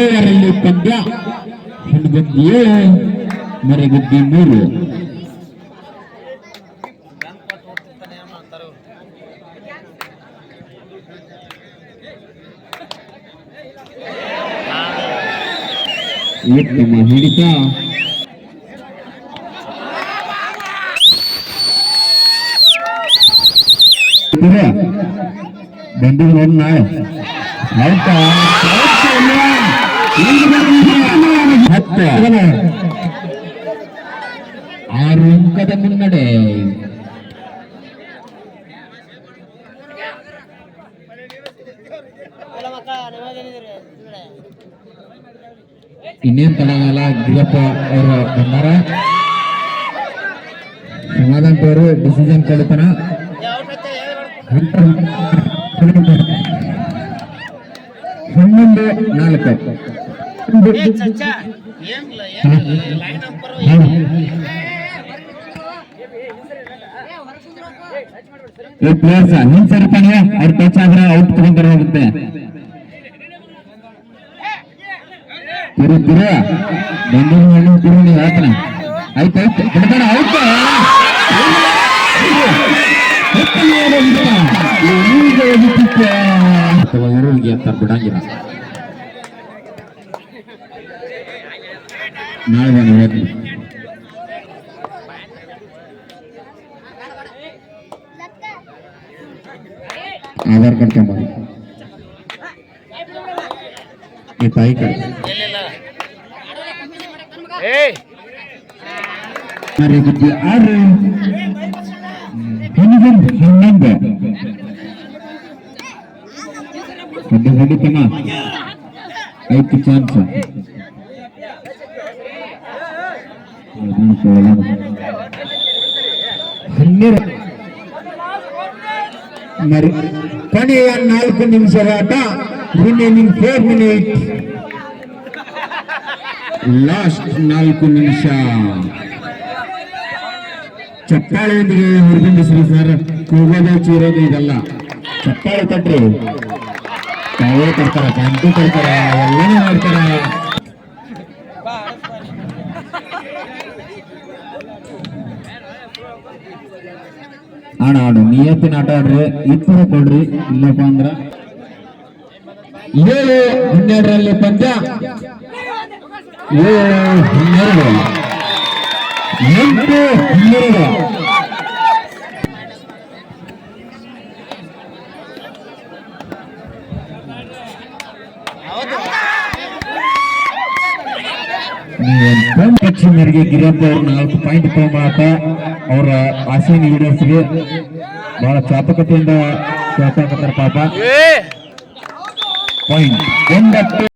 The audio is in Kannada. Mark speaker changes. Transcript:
Speaker 1: ಏಳರಲ್ಲಿ ಪಂದ್ಯ ಹುಡುಗದ್ದಿ 7 ಮರೆಗುದ್ದಿ 3. ಉತ್ತಮ ಹಿಡಿತ ಬಂದು ನೋಡಿ ನಾಳೆ ಆಯ್ತಾ 6 ಅಂಕದ ಮುನ್ನಡೆ. ಇನ್ನೇನ್ ತಡಗಲ್ಲ, ಗಿರಪ್ಪ ಅವರ ಬಂದಾರ. ಸಮಾಧಾನ ಅವರು ಡಿಸಿಷನ್ ಕಲಿತಾನ. 11-4 ಪ್ಲೇಯರ್ಸ್ ಹಿಂದ್ ಸರಿತಾನೆ. ಅವ್ರ ಟಚ್ ಆದ್ರೆ ಔಟ್ ತಗೊಂಡ್ರೆ ಹೋಗುತ್ತೆ. ಬೆಂಗಳೂರು ಹೇಳ್ತಾನೆ. ಆಯ್ತಾಯ್ತು ಬಿಡ್ತಾನ. ಔಟ್ ಬಿಡಂಗಿಲ್ಲ. ನಾಳೆ ಬನ್ನಿ ಆಧಾರ್ ಕಾರ್ಡ್ ತಗೊಂಡು ಈ ತಾಯಿ ಕಡೆ ಮರೆಗುದ್ದಿ 6 11 ಹೊಡಿತಮ್ಮ. 5 ಚಾನ್ಸ್. ಕೊನೆಯ 4 ನಿಮಿಷದ ಆಟ. Remaining 4 minute. ಲಾಸ್ಟ್ 4 ನಿಮಿಷ. ಚಪ್ಪಾಳೆಯೊಂದಿಗೆ ಹೊರಬಿಂಬಿಸ್ರಿ ಸರ್. ಕೂಗೋದು ಚೀರೋದು ಇದಲ್ಲ. ಚಪ್ಪಾಳೆ ತಟ್ರಿ. ತಾವೇ ತರ್ತಾರ, ಕ್ಯಾಂಟು ತರ್ತಾರ, ಎಲ್ಲನೂ ಮಾಡ್ತಾರ. ಆಡು ನಿಯತ್ತಿನ ಆಟ ಆಡ್ರಿ. ಇಬ್ಬರ ಕೊಡ್ರಿ. ಇಲ್ಲಪ್ಪ ಅಂದ್ರ 7-12 ಪಂದ್ಯ. 7-12 8-12. ಮೇರೆಗೆ ಗಿರಪ್ಪ ಅವ್ರು 4 ಪಾಯಿಂಟ್ ತಗೊಂಬಾಕ ಅವರ ಆಸೆಯನ್ನು ಈಡೇರಿಸಿಗೆ ಬಹಳ ಚಾಪಕತೆಯಿಂದ ಕೇಳ್ತಾಕತ್ತಾರ ಪಾಪ. ಪಾಯಿಂಟ್ 9